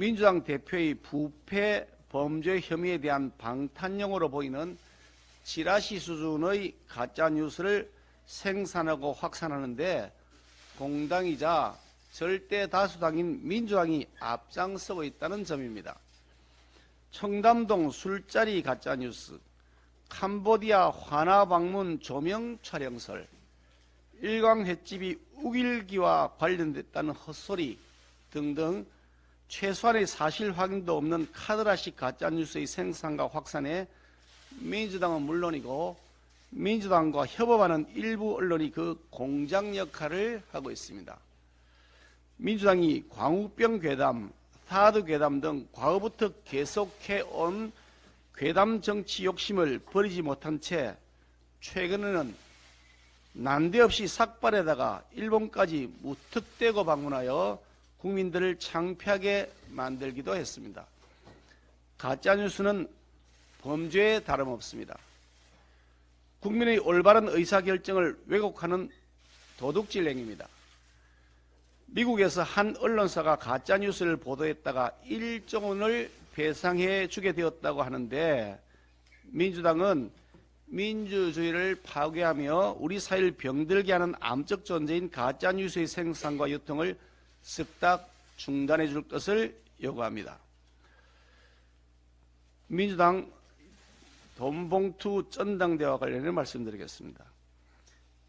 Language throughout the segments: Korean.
민주당 대표의 부패 범죄 혐의에 대한 방탄용으로 보이는 지라시 수준의 가짜뉴스를 생산하고 확산하는데 공당이자 절대 다수당인 민주당이 앞장서고 있다는 점입니다. 청담동 술자리 가짜뉴스, 캄보디아 환화 방문 조명 촬영설, 일광 횟집이 우길기와 관련됐다는 헛소리 등등 최소한의 사실 확인도 없는 카드라식 가짜뉴스의 생산과 확산에 민주당은 물론이고 민주당과 협업하는 일부 언론이 그 공장 역할을 하고 있습니다. 민주당이 광우병 괴담, 사드 괴담 등 과거부터 계속해온 괴담 정치 욕심을 버리지 못한 채 최근에는 난데없이 삭발에다가 일본까지 무턱대고 방문하여 국민들을 창피하게 만들기도 했습니다. 가짜뉴스는 범죄에 다름없습니다. 국민의 올바른 의사결정을 왜곡하는 도둑질 행위입니다. 미국에서 한 언론사가 가짜뉴스를 보도했다가 1조 원을 배상해 주게 되었다고 하는데 민주당은 민주주의를 파괴하며 우리 사회를 병들게 하는 암적 존재인 가짜뉴스의 생산과 유통을 쓱딱 중단해 줄 것을 요구합니다. 민주당 돈봉투 전당대회와 관련해 말씀드리겠습니다.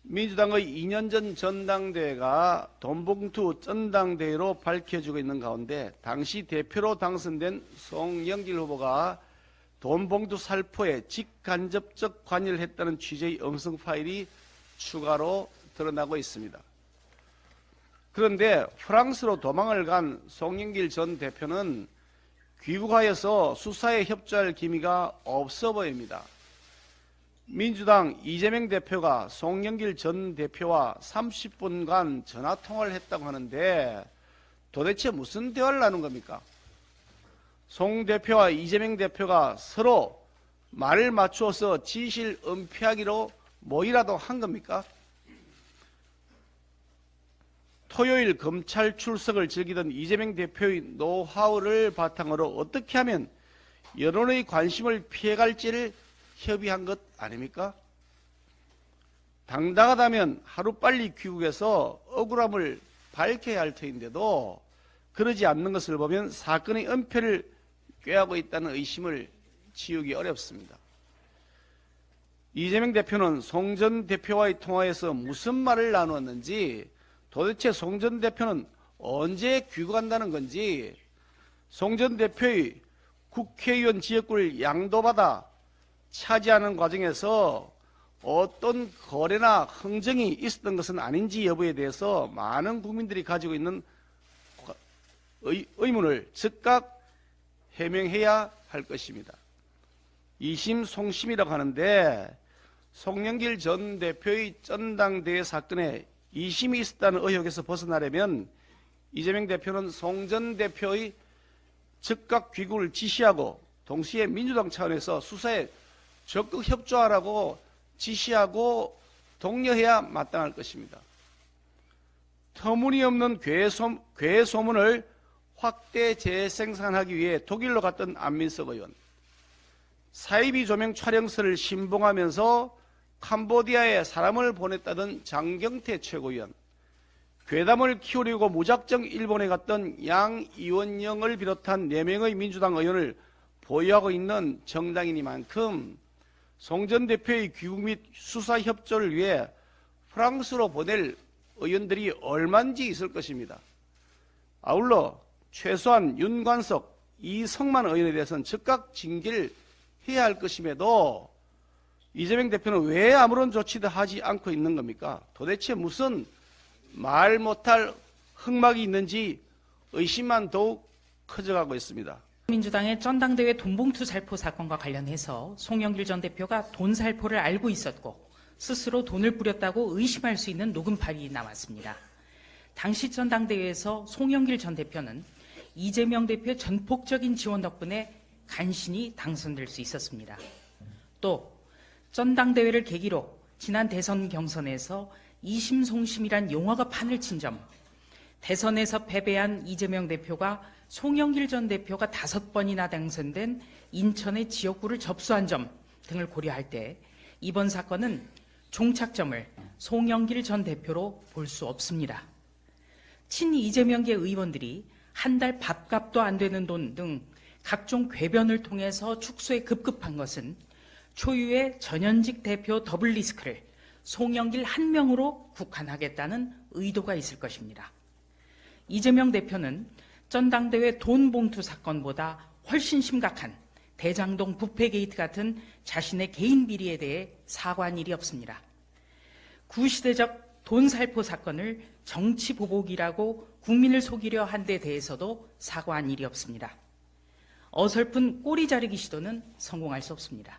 민주당의 2년 전 전당대회가 돈봉투 전당대회로 밝혀지고 있는 가운데 당시 대표로 당선된 송영길 후보가 돈봉투 살포에 직간접적 관여를 했다는 취지의 음성 파일이 추가로 드러나고 있습니다. 그런데 프랑스로 도망을 간 송영길 전 대표는 귀국하여서 수사에 협조할 기미가 없어 보입니다. 민주당 이재명 대표가 송영길 전 대표와 30분간 전화통화를 했다고 하는데 도대체 무슨 대화를 나눈 겁니까? 송 대표와 이재명 대표가 서로 말을 맞추어서 진실 은폐하기로 뭐이라도 한 겁니까? 토요일 검찰 출석을 즐기던 이재명 대표의 노하우를 바탕으로 어떻게 하면 여론의 관심을 피해갈지를 협의한 것 아닙니까? 당당하다면 하루빨리 귀국해서 억울함을 밝혀야 할 터인데도 그러지 않는 것을 보면 사건의 은폐를 꾀하고 있다는 의심을 지우기 어렵습니다. 이재명 대표는 송 전 대표와의 통화에서 무슨 말을 나누었는지, 도대체 송 전 대표는 언제 귀국한다는 건지, 송 전 대표의 국회의원 지역구를 양도받아 차지하는 과정에서 어떤 거래나 흥정이 있었던 것은 아닌지 여부에 대해서 많은 국민들이 가지고 있는 의문을 즉각 해명해야 할 것입니다. 이심 송심이라고 하는데 송영길 전 대표의 전당대회 사건에 이심이 있었다는 의혹에서 벗어나려면 이재명 대표는 송 전 대표의 즉각 귀국을 지시하고 동시에 민주당 차원에서 수사에 적극 협조하라고 지시하고 독려해야 마땅할 것입니다. 터무니없는 괴 소문을 확대 재생산하기 위해 독일로 갔던 안민석 의원, 사이비 조명 촬영서를 신봉하면서 캄보디아에 사람을 보냈다던 장경태 최고위원, 괴담을 키우려고 무작정 일본에 갔던 양이원영을 비롯한 4명의 민주당 의원을 보유하고 있는 정당이니만큼 송 전 대표의 귀국 및 수사 협조를 위해 프랑스로 보낼 의원들이 얼마인지 있을 것입니다. 아울러 최소한 윤관석, 이성만 의원에 대해서는 즉각 징계를 해야 할 것임에도 이재명 대표는 왜 아무런 조치도 하지 않고 있는 겁니까? 도대체 무슨 말 못할 흑막이 있는지 의심만 더욱 커져가고 있습니다. 민주당의 전당대회 돈봉투 살포 사건과 관련해서 송영길 전 대표가 돈 살포를 알고 있었고 스스로 돈을 뿌렸다고 의심할 수 있는 녹음 파일이 나왔습니다. 당시 전당대회에서 송영길 전 대표는 이재명 대표의 전폭적인 지원 덕분에 간신히 당선될 수 있었습니다. 또 전당대회를 계기로 지난 대선 경선에서 이심송심이란 용어가 판을 친 점, 대선에서 패배한 이재명 대표가 송영길 전 대표가 5번이나 당선된 인천의 지역구를 접수한 점 등을 고려할 때 이번 사건은 종착점을 송영길 전 대표로 볼 수 없습니다. 친 이재명계 의원들이 한 달 밥값도 안 되는 돈 등 각종 궤변을 통해서 축소에 급급한 것은 초유의 전현직 대표 더블 리스크를 송영길 한 명으로 국한하겠다는 의도가 있을 것입니다. 이재명 대표는 전당대회 돈 봉투 사건보다 훨씬 심각한 대장동 부패 게이트 같은 자신의 개인 비리에 대해 사과한 일이 없습니다. 구시대적 돈 살포 사건을 정치 보복이라고 국민을 속이려 한 데 대해서도 사과한 일이 없습니다. 어설픈 꼬리 자르기 시도는 성공할 수 없습니다.